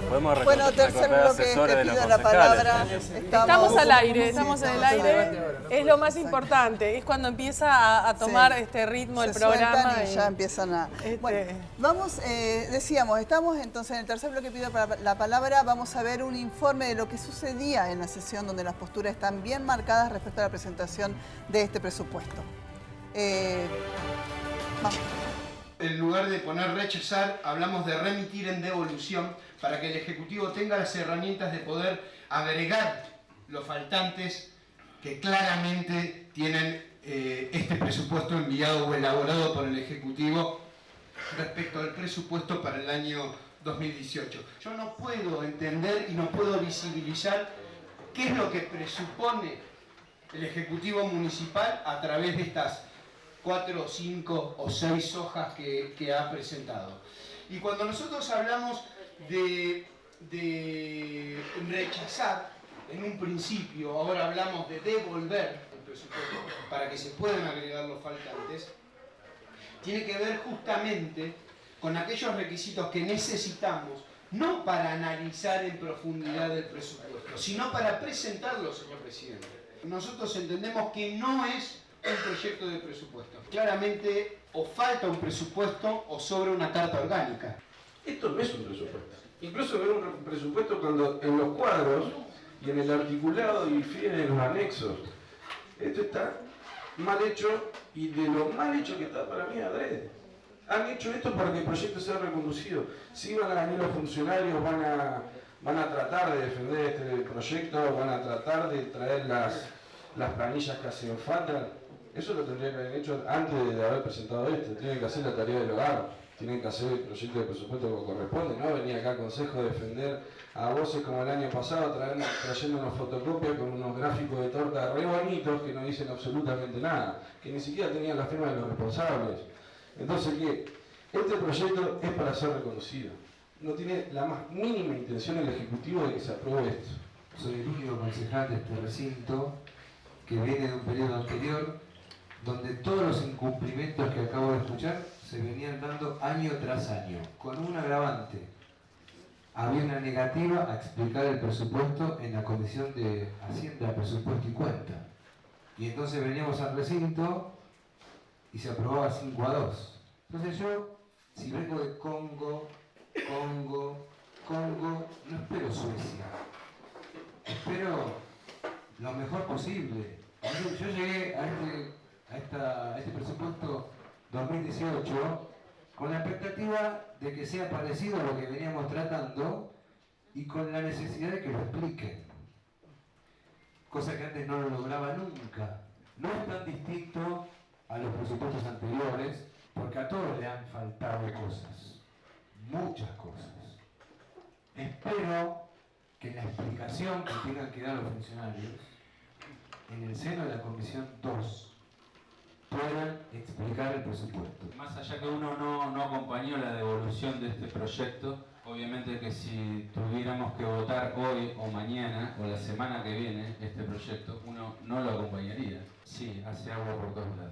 Podemos Bueno, tercer bloque, te pido la palabra. Estamos al aire, estamos en el aire. Es lo más importante, es cuando empieza a tomar este ritmo el programa. Y ya empiezan a... Bueno, vamos, decíamos, estamos entonces en el tercer bloque, pido la palabra. Vamos a ver un informe de lo que sucedía en la sesión donde las posturas están bien marcadas respecto a la presentación de este presupuesto. Vamos. En lugar de poner rechazar, hablamos de remitir en devolución para que el Ejecutivo tenga las herramientas de poder agregar los faltantes que claramente tienen este presupuesto enviado o elaborado por el Ejecutivo respecto al presupuesto para el año 2018. Yo no puedo entender y no puedo visibilizar qué es lo que presupone el Ejecutivo Municipal a través de estas 4, 5 o 6 hojas que ha presentado. Y cuando nosotros hablamos de rechazar en un principio, ahora hablamos de devolver el presupuesto para que se puedan agregar los faltantes, tiene que ver justamente con aquellos requisitos que necesitamos, no para analizar en profundidad el presupuesto, sino para presentarlo, señor presidente. Nosotros entendemos que no es un proyecto de presupuesto. Claramente o falta un presupuesto o sobra una carta orgánica. Esto no es un presupuesto. Incluso ver un presupuesto cuando en los cuadros y en el articulado difieren en los anexos. Esto está mal hecho y de lo mal hecho que está para mí adrede. Han hecho esto para que el proyecto sea reconducido. Si van a venir los funcionarios, van a tratar de defender este proyecto, van a tratar de traer las planillas que hacen falta. Eso lo tendría que haber hecho antes de haber presentado esto. Tienen que hacer la tarea del hogar, tienen que hacer el proyecto de presupuesto que corresponde, no venir acá a Consejo a defender a voces como el año pasado, trayendo unas fotocopias con unos gráficos de torta re bonitos que no dicen absolutamente nada, que ni siquiera tenían la firma de los responsables. Entonces, ¿qué? Este proyecto es para ser reconocido. No tiene la más mínima intención el Ejecutivo de que se apruebe esto. Soy el único concejal de este recinto que viene de un periodo anterior donde todos los incumplimientos que acabo de escuchar se venían dando año tras año, con un agravante. Había una negativa a explicar el presupuesto en la Comisión de Hacienda, Presupuesto y Cuenta. Y entonces veníamos al recinto y se aprobaba 5-2. Entonces yo, si vengo de Congo, no espero Suecia. Espero lo mejor posible. Yo llegué a este presupuesto 2018 con la expectativa de que sea parecido a lo que veníamos tratando y con la necesidad de que lo expliquen. Cosa que antes no lo lograba nunca. No es tan distinto a los presupuestos anteriores porque a todos le han faltado cosas, muchas cosas. Espero que en la explicación que tengan que dar los funcionarios en el seno de la Comisión 2 puedan explicar el presupuesto. Más allá que uno no acompañó la devolución de este proyecto, obviamente que si tuviéramos que votar hoy o mañana o la semana que viene este proyecto, uno no lo acompañaría. Sí, hace agua por todos lados.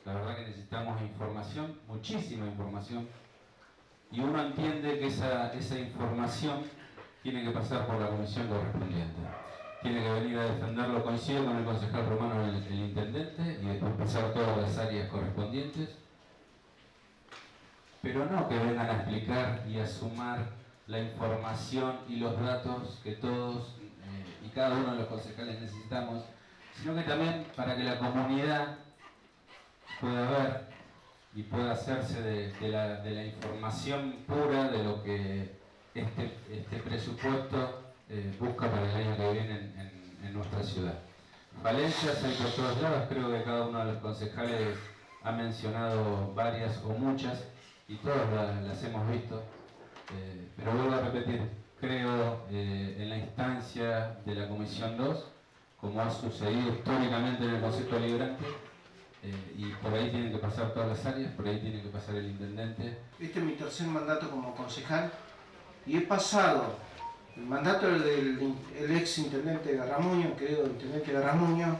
La verdad que necesitamos información, muchísima información, y uno entiende que esa información tiene que pasar por la comisión correspondiente. Tiene que venir a defenderlo, coincido con el concejal Romano, el intendente, y después pasar todas las áreas correspondientes, pero no que vengan a explicar y a sumar la información y los datos que todos y cada uno de los concejales necesitamos, sino que también para que la comunidad pueda ver y pueda hacerse de la información pura de lo que este presupuesto busca para el año que viene en nuestra ciudad. Falencias hay por todos lados, creo que cada uno de los concejales ha mencionado varias o muchas y todas las hemos visto, pero vuelvo a repetir, creo en la instancia de la Comisión 2, como ha sucedido históricamente en el Consejo Deliberante, y por ahí tienen que pasar todas las áreas, por ahí tiene que pasar el intendente. Este es mi tercer mandato como concejal y he pasado el mandato del ex intendente Garramuño, querido intendente Garramuño,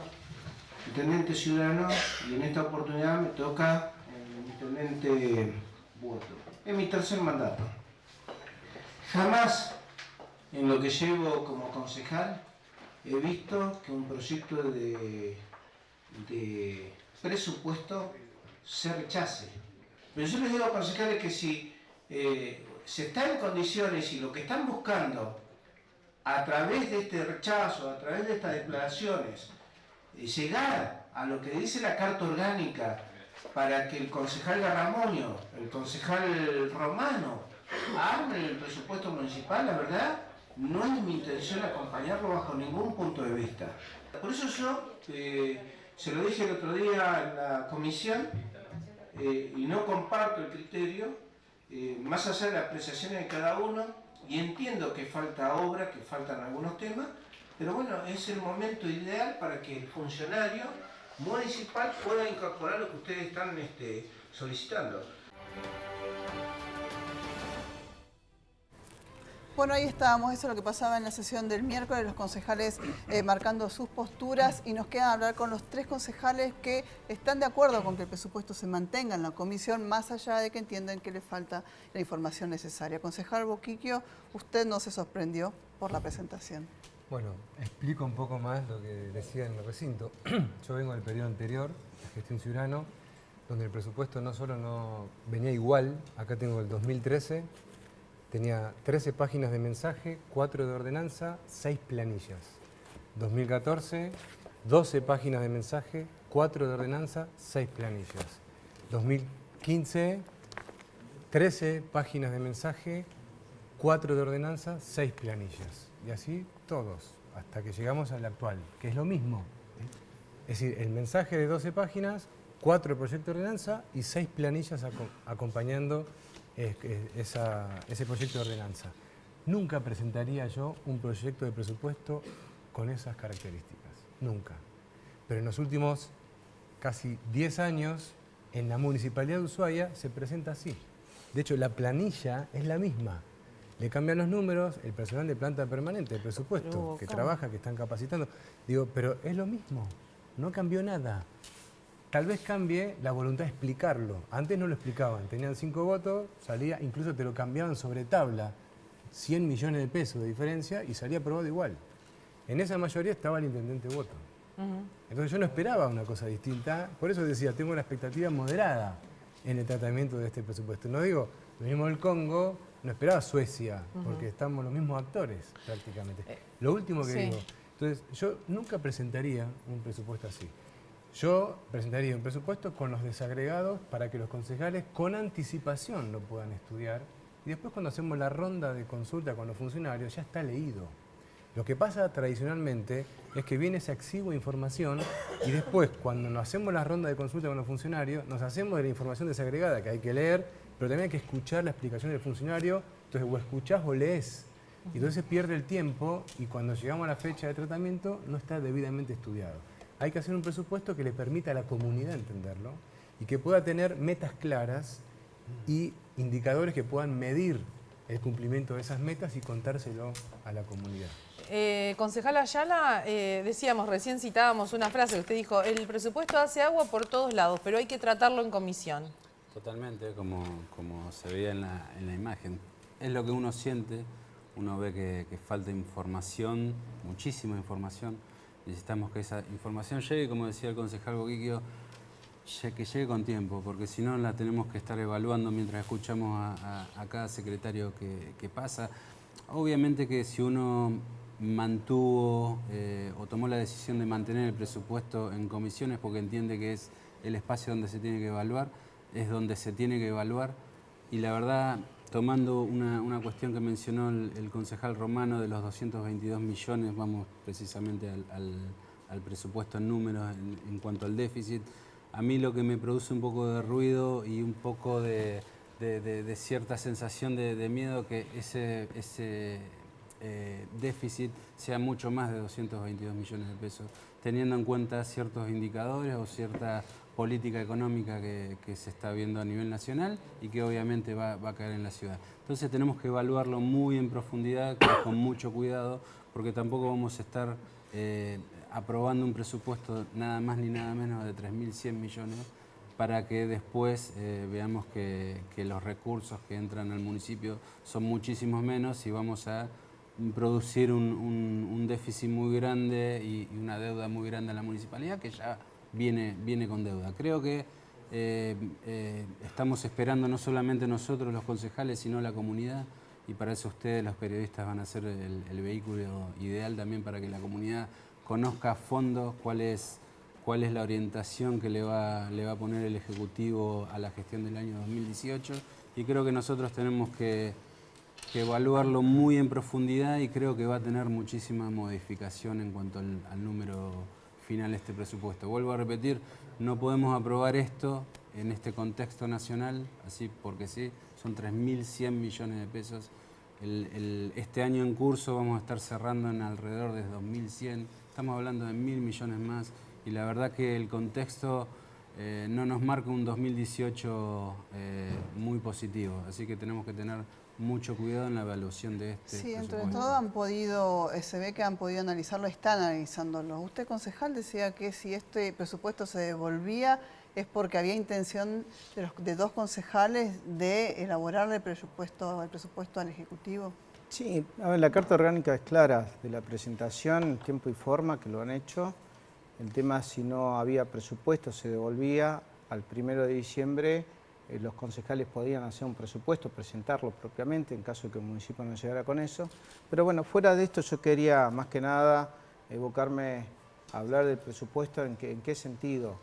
intendente Ciudadano, y en esta oportunidad me toca el intendente Buoto. Es mi tercer mandato. Jamás en lo que llevo como concejal, he visto que un proyecto de presupuesto se rechace. Pero yo les digo a los concejales que si se está en condiciones y lo que están buscando a través de este rechazo, a través de estas declaraciones, llegar a lo que dice la Carta Orgánica para que el concejal Garramonio, el concejal Romano, armen el presupuesto municipal, la verdad, no es mi intención acompañarlo bajo ningún punto de vista. Por eso yo se lo dije el otro día en la comisión y no comparto el criterio, más allá de las apreciaciones de cada uno, y entiendo que falta obra, que faltan algunos temas, pero bueno, es el momento ideal para que el funcionario municipal pueda incorporar lo que ustedes están solicitando. Bueno, ahí estábamos, eso es lo que pasaba en la sesión del miércoles, los concejales marcando sus posturas, y nos queda hablar con los 3 concejales que están de acuerdo con que el presupuesto se mantenga en la comisión, más allá de que entienden que le falta la información necesaria. Concejal Boquiquio, usted no se sorprendió por la presentación. Bueno, explico un poco más lo que decía en el recinto. Yo vengo del periodo anterior, la gestión Ciurano, donde el presupuesto no solo no venía igual, acá tengo el 2013, tenía 13 páginas de mensaje, 4 de ordenanza, 6 planillas. 2014, 12 páginas de mensaje, 4 de ordenanza, 6 planillas. 2015, 13 páginas de mensaje, 4 de ordenanza, 6 planillas. Y así todos, hasta que llegamos al actual, que es lo mismo. Es decir, el mensaje de 12 páginas, 4 proyectos de ordenanza y 6 planillas acompañando ese proyecto de ordenanza. Nunca presentaría yo un proyecto de presupuesto con esas características, nunca. Pero en los últimos casi 10 años, en la Municipalidad de Ushuaia se presenta así. De hecho, la planilla es la misma. Le cambian los números, el personal de planta permanente, el presupuesto, que trabaja, que están capacitando. Digo, pero es lo mismo, no cambió nada. Tal vez cambie la voluntad de explicarlo. Antes no lo explicaban, tenían 5 votos, salía, incluso te lo cambiaban sobre tabla, 100 millones de pesos de diferencia y salía aprobado igual. En esa mayoría estaba el intendente voto. Entonces yo no esperaba una cosa distinta, por eso decía, tengo una expectativa moderada en el tratamiento de este presupuesto. No digo, lo mismo del Congo, no esperaba Suecia, porque estamos los mismos actores prácticamente. Lo último que digo, entonces yo nunca presentaría un presupuesto así. Yo presentaría un presupuesto con los desagregados para que los concejales con anticipación lo puedan estudiar y después cuando hacemos la ronda de consulta con los funcionarios ya está leído. Lo que pasa tradicionalmente es que viene esa exigua información y después cuando nos hacemos la ronda de consulta con los funcionarios nos hacemos de la información desagregada que hay que leer, pero también hay que escuchar la explicación del funcionario, entonces o escuchás o lees. Y entonces pierde el tiempo y cuando llegamos a la fecha de tratamiento no está debidamente estudiado. Hay que hacer un presupuesto que le permita a la comunidad entenderlo y que pueda tener metas claras y indicadores que puedan medir el cumplimiento de esas metas y contárselo a la comunidad. Concejal Ayala, decíamos, recién citábamos una frase que usted dijo, el presupuesto hace agua por todos lados, pero hay que tratarlo en comisión. Totalmente, como se veía en la imagen. Es lo que uno siente, uno ve que falta información, muchísima información. Necesitamos que esa información llegue, como decía el concejal Boquiquio, que llegue con tiempo, porque si no la tenemos que estar evaluando mientras escuchamos a cada secretario que pasa. Obviamente que si uno mantuvo o tomó la decisión de mantener el presupuesto en comisiones porque entiende que es el espacio donde se tiene que evaluar, es donde se tiene que evaluar. Y la verdad, tomando una cuestión que mencionó el concejal Romano de los 222 millones, vamos precisamente al presupuesto en números en cuanto al déficit, a mí lo que me produce un poco de ruido y un poco de cierta sensación de miedo que ese déficit sea mucho más de 222 millones de pesos, teniendo en cuenta ciertos indicadores o cierta política económica que se está viendo a nivel nacional y que obviamente va a caer en la ciudad. Entonces tenemos que evaluarlo muy en profundidad, con mucho cuidado, porque tampoco vamos a estar aprobando un presupuesto nada más ni nada menos de 3.100 millones para que después veamos que los recursos que entran al municipio son muchísimos menos y vamos a producir un déficit muy grande y una deuda muy grande a la municipalidad, que ya viene con deuda. Creo que estamos esperando no solamente nosotros los concejales, sino la comunidad, y para eso ustedes, los periodistas, van a ser el vehículo ideal también para que la comunidad conozca a fondo cuál es la orientación que le va a poner el Ejecutivo a la gestión del año 2018, y creo que nosotros tenemos que evaluarlo muy en profundidad, y creo que va a tener muchísima modificación en cuanto al número final de este presupuesto. Vuelvo a repetir, no podemos aprobar esto en este contexto nacional, así porque sí, son 3.100 millones de pesos. Este año en curso vamos a estar cerrando en alrededor de 2.100, estamos hablando de 1.000 millones más, y la verdad que el contexto no nos marca un 2018 muy positivo, así que tenemos que tener mucho cuidado en la evaluación de este Sí, entre presupuesto. todo se ve que han podido analizarlo, están analizándolo. Usted, concejal, decía que si este presupuesto se devolvía es porque había intención de dos concejales de elaborar el presupuesto al Ejecutivo. Sí, a ver, la Carta Orgánica es clara de la presentación, tiempo y forma que lo han hecho. El tema, si no había presupuesto, se devolvía al 1 de diciembre. Los concejales podían hacer un presupuesto, presentarlo propiamente, en caso de que el municipio no llegara con eso. Pero bueno, fuera de esto yo quería más que nada evocarme a hablar del presupuesto, en qué sentido.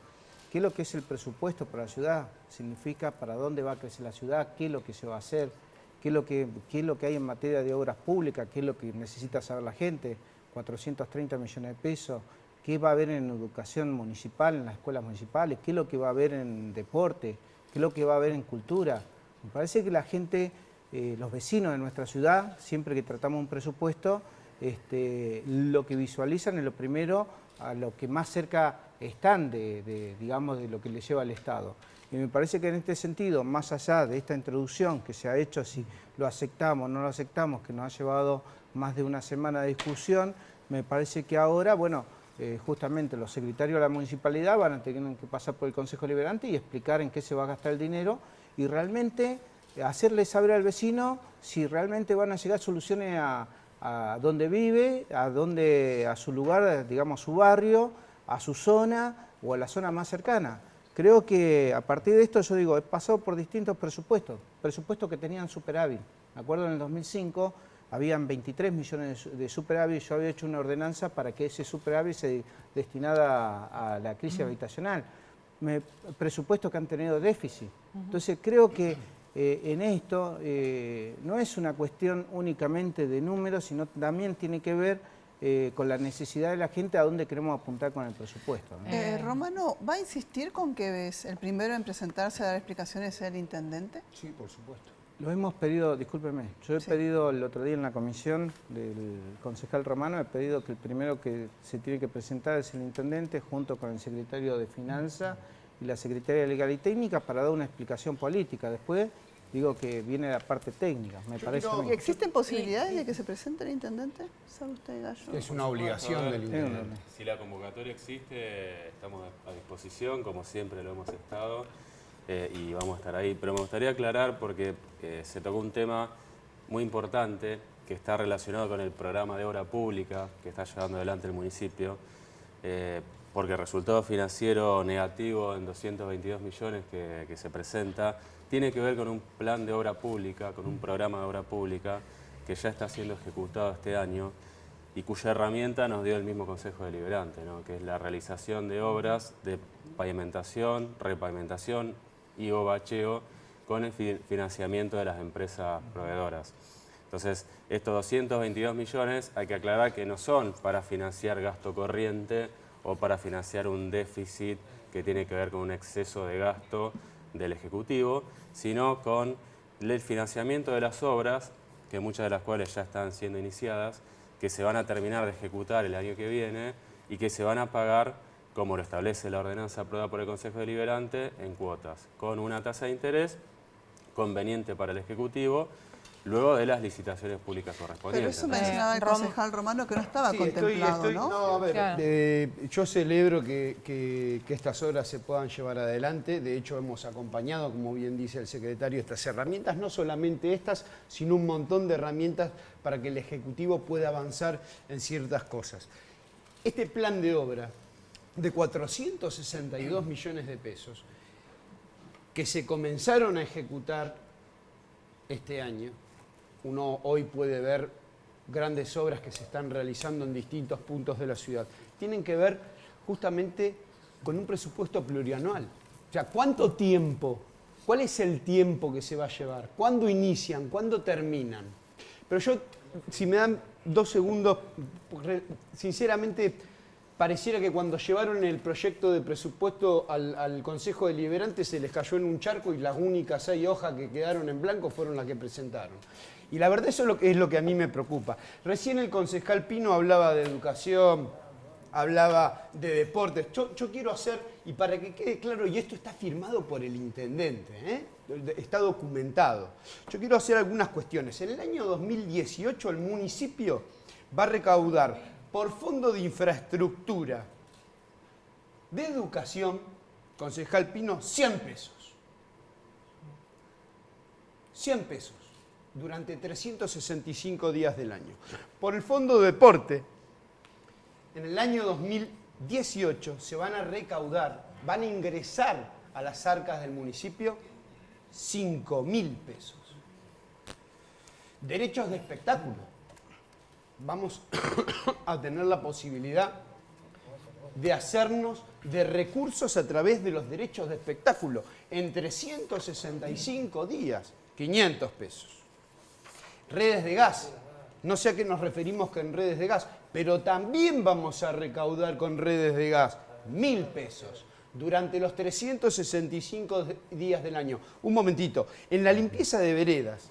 ¿Qué es lo que es el presupuesto para la ciudad? Significa para dónde va a crecer la ciudad, qué es lo que se va a hacer, qué es lo que hay en materia de obras públicas, qué es lo que necesita saber la gente, 430 millones de pesos, qué va a haber en educación municipal, en las escuelas municipales, qué es lo que va a haber en deporte, qué es lo que va a haber en cultura. Me parece que la gente, los vecinos de nuestra ciudad, siempre que tratamos un presupuesto, lo que visualizan es lo primero a lo que más cerca están digamos, de lo que les lleva el Estado. Y me parece que en este sentido, más allá de esta introducción que se ha hecho, si lo aceptamos o no lo aceptamos, que nos ha llevado más de una semana de discusión, me parece que ahora, bueno, justamente los secretarios de la municipalidad van a tener que pasar por el Consejo Deliberante y explicar en qué se va a gastar el dinero y realmente hacerle saber al vecino si realmente van a llegar soluciones a donde vive, a su lugar, digamos, a su barrio, a su zona o a la zona más cercana. Creo que a partir de esto, yo digo, he pasado por distintos presupuestos que tenían superávit. Me acuerdo en el 2005 habían 23 millones de superávit, yo había hecho una ordenanza para que ese superávit se destinara a la crisis habitacional. Presupuestos que han tenido déficit. Entonces creo que en esto no es una cuestión únicamente de números, sino también tiene que ver con la necesidad de la gente a dónde queremos apuntar con el presupuesto, ¿no? Romano, ¿va a insistir con que es el primero en presentarse a dar explicaciones sea el intendente? Sí, por supuesto. Lo hemos pedido, discúlpeme, yo he pedido el otro día en la comisión del concejal Romano, he pedido que el primero que se tiene que presentar es el intendente junto con el secretario de Finanzas y la secretaria de Legal y Técnica para dar una explicación política. Después digo que viene la parte técnica, me parece. ¿Y existen posibilidades de que se presente el intendente? ¿Sabe usted, Gallo? Es una obligación del intendente. Si la convocatoria existe, estamos a disposición, como siempre lo hemos estado, y vamos a estar ahí. Pero me gustaría aclarar, porque se tocó un tema muy importante que está relacionado con el programa de obra pública que está llevando adelante el municipio, porque el resultado financiero negativo en 222 millones que se presenta tiene que ver con un plan de obra pública, con un programa de obra pública que ya está siendo ejecutado este año y cuya herramienta nos dio el mismo Consejo Deliberante, ¿no? Que es la realización de obras de pavimentación, repavimentación y o bacheo con el financiamiento de las empresas proveedoras. Entonces, estos 222 millones hay que aclarar que no son para financiar gasto corriente o para financiar un déficit que tiene que ver con un exceso de gasto del Ejecutivo, sino con el financiamiento de las obras, que muchas de las cuales ya están siendo iniciadas, que se van a terminar de ejecutar el año que viene y que se van a pagar, como lo establece la ordenanza aprobada por el Consejo Deliberante, en cuotas, con una tasa de interés conveniente para el Ejecutivo luego de las licitaciones públicas Pero correspondientes. eso mencionaba el concejal Romano que no estaba contemplado, ¿no? No, a ver, Claro. yo celebro que estas obras se puedan llevar adelante. De hecho, hemos acompañado, como bien dice el secretario, estas herramientas, no solamente estas, sino un montón de herramientas para que el Ejecutivo pueda avanzar en ciertas cosas. Este plan de obra de 462 millones de pesos que se comenzaron a ejecutar este año, uno hoy puede ver grandes obras que se están realizando en distintos puntos de la ciudad, tienen que ver justamente con un presupuesto plurianual. O sea, ¿cuánto tiempo? ¿Cuál es el tiempo que se va a llevar? ¿Cuándo inician? ¿Cuándo terminan? Pero yo, si me dan 2 segundos, sinceramente, pareciera que cuando llevaron el proyecto de presupuesto al Consejo Deliberante se les cayó en un charco y las únicas 6 hojas que quedaron en blanco fueron las que presentaron. Y la verdad eso es lo que a mí me preocupa. Recién el concejal Pino hablaba de educación, hablaba de deportes. Yo quiero hacer, y para que quede claro, y esto está firmado por el intendente, está documentado. Yo quiero hacer algunas cuestiones. En el año 2018 el municipio va a recaudar por fondo de infraestructura de educación, concejal Pino, 100 pesos. 100 pesos durante 365 días del año. Por el fondo de deporte, en el año 2018 se van a recaudar, van a ingresar a las arcas del municipio 5.000 pesos. Derechos de espectáculo. Vamos a tener la posibilidad de hacernos de recursos a través de los derechos de espectáculo. En 365 días, 500 pesos. Redes de gas. No sé a qué nos referimos con redes de gas, pero también vamos a recaudar con redes de gas 1.000 pesos durante los 365 días del año. Un momentito. En la limpieza de veredas,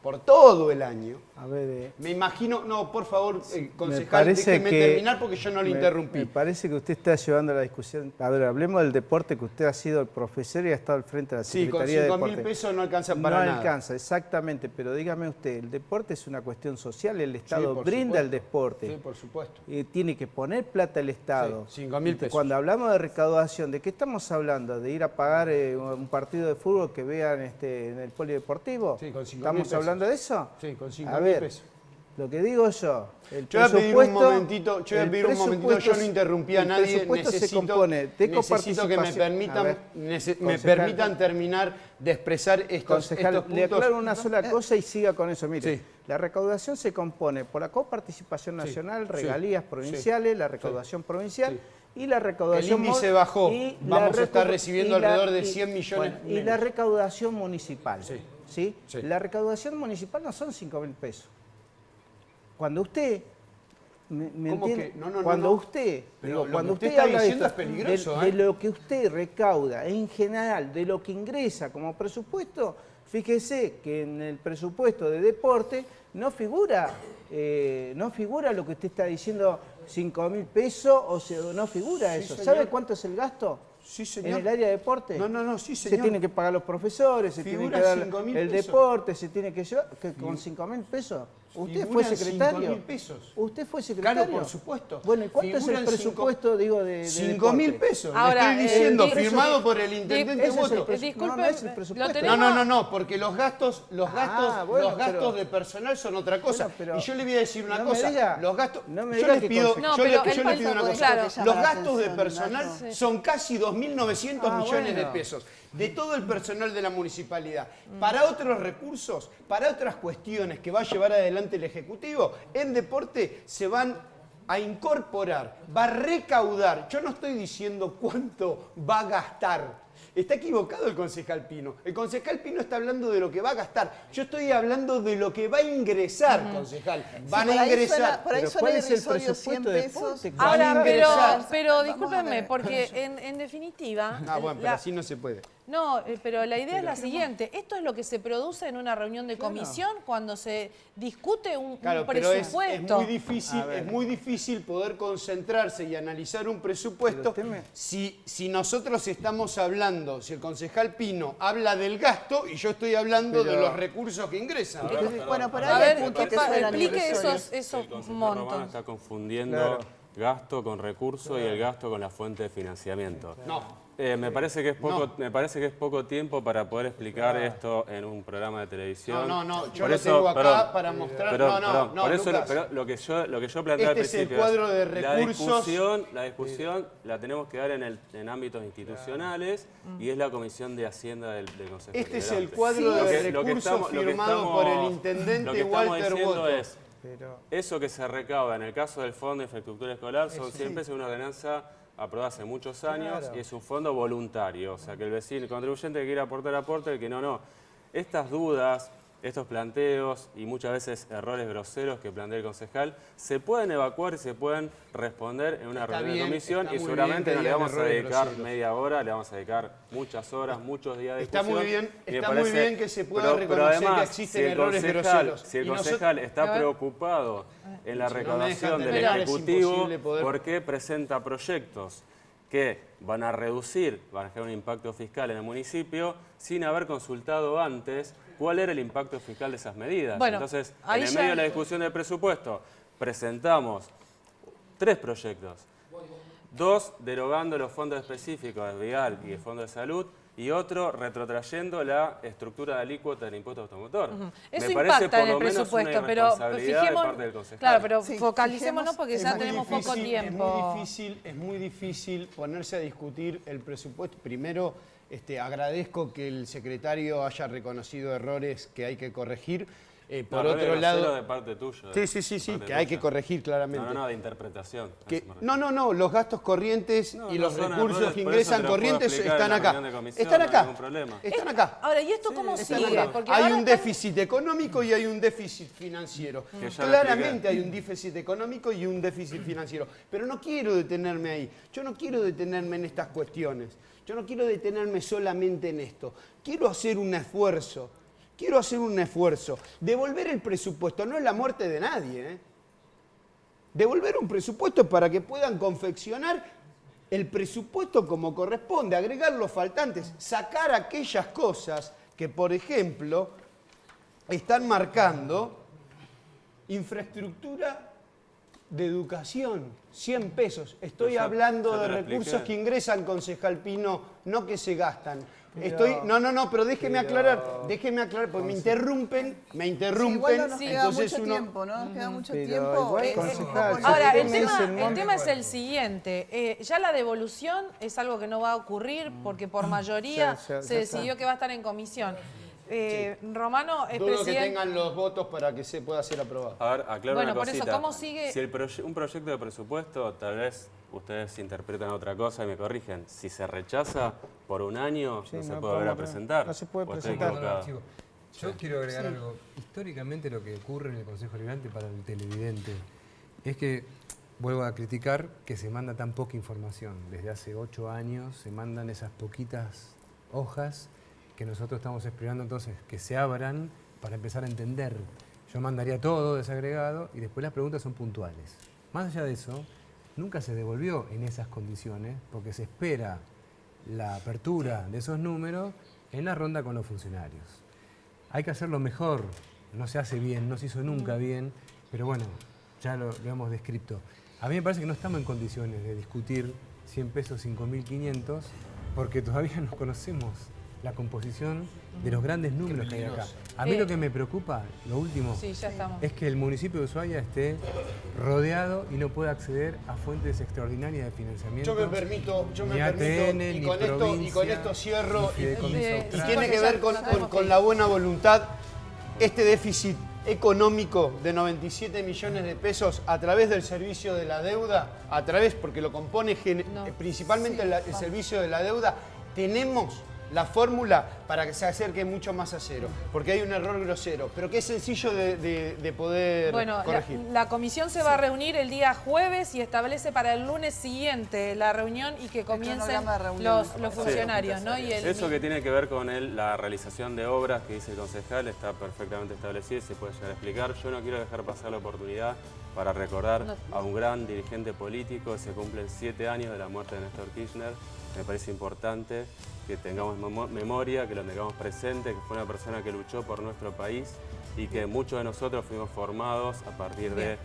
por todo el año, A ver, me imagino, no, por favor, concejal, déjeme terminar porque yo no le interrumpí. Me parece que usted está llevando la discusión. A ver, hablemos del deporte, que usted ha sido el profesor y ha estado al frente de la Secretaría de Deporte. Sí, con 5.000 pesos no alcanza para nada. No alcanza, exactamente, pero dígame usted, el deporte es una cuestión social, el Estado por brinda supuesto. el deporte. Sí, por supuesto. Tiene que poner plata el Estado. Sí, 5.000 pesos. Cuando hablamos de recaudación, ¿de qué estamos hablando? ¿De ir a pagar un partido de fútbol que vean en el polideportivo? Sí, con 5.000 ¿Estamos pesos. hablando de eso? Sí, con 5.000 A ver, pesos. lo que digo yo, el Yo voy a pedir un momentito, presupuesto, yo no interrumpí a nadie, el presupuesto se compone de necesito que coparticipación. me permitan terminar de expresar estos Concejal, puntos. le aclaro una sola cosa y siga con eso. Mire, Sí. la recaudación se compone por la coparticipación nacional, sí, regalías provinciales, la recaudación provincial y la El recaudación... índice bajó, y vamos la a estar recibiendo y la- alrededor de y- 100 millones bueno, y la menos. recaudación municipal. Sí. ¿Sí? Sí. La recaudación municipal no son 5.000 pesos. Cuando usted... ¿Me ¿Cómo entiende? que? No, Cuando no. usted, Pero digo, lo cuando que usted usted está habla de diciendo esto, es peligroso, de lo que usted recauda en general, de lo que ingresa como presupuesto, fíjese que en el presupuesto de deporte no figura lo que usted está diciendo, 5.000 pesos, o sea, no figura Sí, eso. señor. ¿Sabe cuánto es el gasto? Sí, En señor. el área de deporte. No, sí, Se señor. tiene que pagar los profesores, se tiene Figura que dar 5.000 el pesos. deporte, se tiene que llevar con 5.000 pesos. ¿Usted fue Figuran secretario? 5.000 pesos. ¿Usted fue secretario? Claro, por supuesto. Bueno, ¿y cuánto es Figuran el presupuesto, digo, de 5.000 deporte? pesos. Ahora, le estoy diciendo, el firmado por el intendente ese es el Boto. presupuesto. No, no es el presupuesto. lo tenemos- No, porque los gastos bueno, pero- de personal son otra cosa. Bueno, pero y yo le voy a decir una no me cosa, diga- los gastos, no me yo diga les que pido, conse- No, yo pero le él pido una falta cosa, claro. los gastos de atención, personal Nacho. son casi 2.900 millones de bueno. pesos de todo el personal de la municipalidad. Para otros recursos, para otras cuestiones que va a llevar adelante el Ejecutivo, en deporte se van a incorporar, va a recaudar. Yo no estoy diciendo cuánto va a gastar. Está equivocado el concejal Pino. El concejal Pino está hablando de lo que va a gastar. Yo estoy hablando de lo que va a ingresar, concejal. Van por a ahí ingresar. suena- por ahí Pero suena ¿cuál es el irrisorio 100 presupuesto de pesos. deporte? Van a Ahora, ingresar. pero Vamos a discúlpenme, ver. porque en definitiva... Ah, bueno, pero la- así no se puede. No, pero la idea es la siguiente. Esto es lo que se produce en una reunión de comisión cuando se discute un presupuesto. Pero es muy difícil poder concentrarse y analizar un presupuesto si nosotros estamos hablando, si el concejal Pino habla del gasto y yo estoy hablando de los recursos que ingresan. Bueno, por A ahí ver, explique esos montos. Romano está confundiendo gasto con recurso y el gasto con la fuente de financiamiento. No. Me parece que es poco tiempo para poder explicar esto en un programa de televisión. No, yo lo tengo acá para mostrar. Por eso, pero lo que yo planteé al principio es el cuadro de recursos. La discusión la tenemos que dar en ámbitos institucionales y es la Comisión de Hacienda del Consejo Este es Deliberante. el cuadro de recursos firmado por el intendente Walter Boto. Eso que se recauda en el caso del Fondo de Infraestructura Escolar son 100 pesos, una ordenanza aprobada hace muchos años y es un fondo voluntario, o sea que el vecino, el contribuyente que quiera aportar, aporte, el que no. Estas dudas, estos planteos y muchas veces errores groseros que plantea el concejal se pueden evacuar y se pueden responder en una reunión de comisión y seguramente no le vamos a dedicar media hora, le vamos a dedicar muchas horas, muchos días de discusión. Está muy bien que se pueda reconocer que existen errores groseros. Si el concejal está preocupado en la recaudación del Ejecutivo, ¿por qué presenta proyectos que van a reducir, van a generar un impacto fiscal en el municipio sin haber consultado antes cuál era el impacto fiscal de esas medidas? Bueno, entonces, en el medio de la discusión del presupuesto, presentamos 3 proyectos. 2 derogando los fondos específicos de Vial y el Fondo de Salud, y otro retrotrayendo la estructura de alícuota del impuesto automotor. Eso me parece impacta por en lo el menos presupuesto, una pero irresponsabilidad de parte del concejal. Claro, pero focalicémonos porque ya tenemos poco tiempo. Es muy difícil ponerse a discutir el presupuesto. Primero, agradezco que el secretario haya reconocido errores que hay que corregir. Por otro lado, de parte tuya. Sí, que hay que corregir claramente. No, de interpretación. No, los gastos corrientes y los recursos que ingresan corrientes están acá. Están acá. Ahora, ¿y esto cómo sigue? Porque hay un déficit económico y hay un déficit financiero. Claramente hay un déficit económico y un déficit financiero. Pero no quiero detenerme ahí. Yo no quiero detenerme en estas cuestiones. Yo no quiero detenerme solamente en esto. Quiero hacer un esfuerzo. Devolver el presupuesto no es la muerte de nadie. Devolver un presupuesto para que puedan confeccionar el presupuesto como corresponde, agregar los faltantes, sacar aquellas cosas que, por ejemplo, están marcando infraestructura de educación, 100 pesos. Estoy hablando de recursos que ingresan, concejal Pino, no que se gastan. Pero déjeme aclarar, porque me interrumpen. Igual no nos queda mucho tiempo, ¿no? Nos queda mucho tiempo. Ahora, el tema es el siguiente. Ya la devolución es algo que no va a ocurrir porque por mayoría se decidió que va a estar en comisión. Romano es dudo presidente. Que tengan los votos para que se pueda ser aprobado. A ver, aclaro una cosita. Por eso, ¿cómo sigue? Si un proyecto de presupuesto, tal vez ustedes interpretan otra cosa y me corrigen. Si se rechaza por un año, no se puede volver a presentar. No se puede presentar. Yo quiero agregar algo. Históricamente lo que ocurre en el Consejo Deliberante para el televidente es que, vuelvo a criticar, que se manda tan poca información. Desde hace 8 años se mandan esas poquitas hojas que nosotros estamos esperando entonces que se abran para empezar a entender. Yo mandaría todo desagregado y después las preguntas son puntuales. Más allá de eso, nunca se devolvió en esas condiciones porque se espera la apertura de esos números en la ronda con los funcionarios. Hay que hacerlo mejor, no se hace bien, no se hizo nunca bien, pero bueno, ya lo hemos descrito. A mí me parece que no estamos en condiciones de discutir 100 pesos, 5.500, porque todavía no conocemos la composición de los grandes números que hay acá. A mí lo que me preocupa, lo último, es que el municipio de Ushuaia esté rodeado y no pueda acceder a fuentes extraordinarias de financiamiento. Yo me permito, y con esto cierro, y tiene que ver con la buena voluntad, este déficit económico de 97 millones de pesos a través del servicio de la deuda, porque lo compone principalmente el servicio de la deuda, tenemos la fórmula para que se acerque mucho más a cero, porque hay un error grosero, pero que es sencillo de poder corregir. La comisión se va a reunir el día jueves y establece para el lunes siguiente la reunión y que comiencen los funcionarios, ¿no? Y eso que tiene que ver con la realización de obras que dice el concejal está perfectamente establecido y se puede llegar a explicar. Yo no quiero dejar pasar la oportunidad para recordar a un gran dirigente político. Se cumplen 7 años de la muerte de Néstor Kirchner. Me parece importante que tengamos memoria, que lo tengamos presente, que fue una persona que luchó por nuestro país y que muchos de nosotros fuimos formados a partir de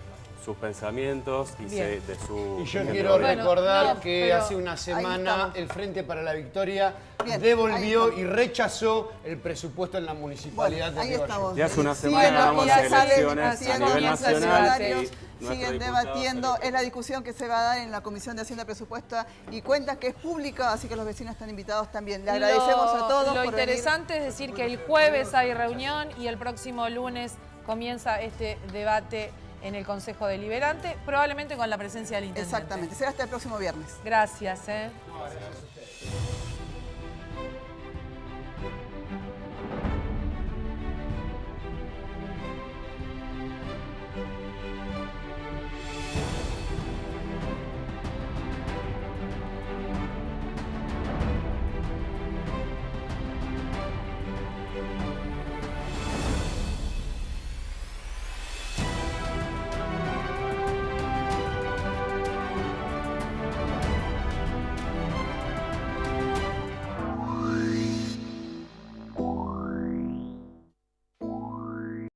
sus pensamientos y de su... Y yo quiero recordar que hace una semana el Frente para la Victoria devolvió y rechazó el presupuesto en la municipalidad de Río Gallegos. Y hace una semana ganamos las elecciones a nivel nacional. Siguen debatiendo, es la discusión que se va a dar en la Comisión de Hacienda y Presupuesto y Cuentas, que es pública, así que los vecinos están invitados también. Le agradecemos a todos. Lo interesante es decir que el jueves hay reunión y el próximo lunes comienza este debate en el Consejo Deliberante, probablemente con la presencia del intendente. Exactamente, será hasta el próximo viernes. Gracias. Gracias a ustedes.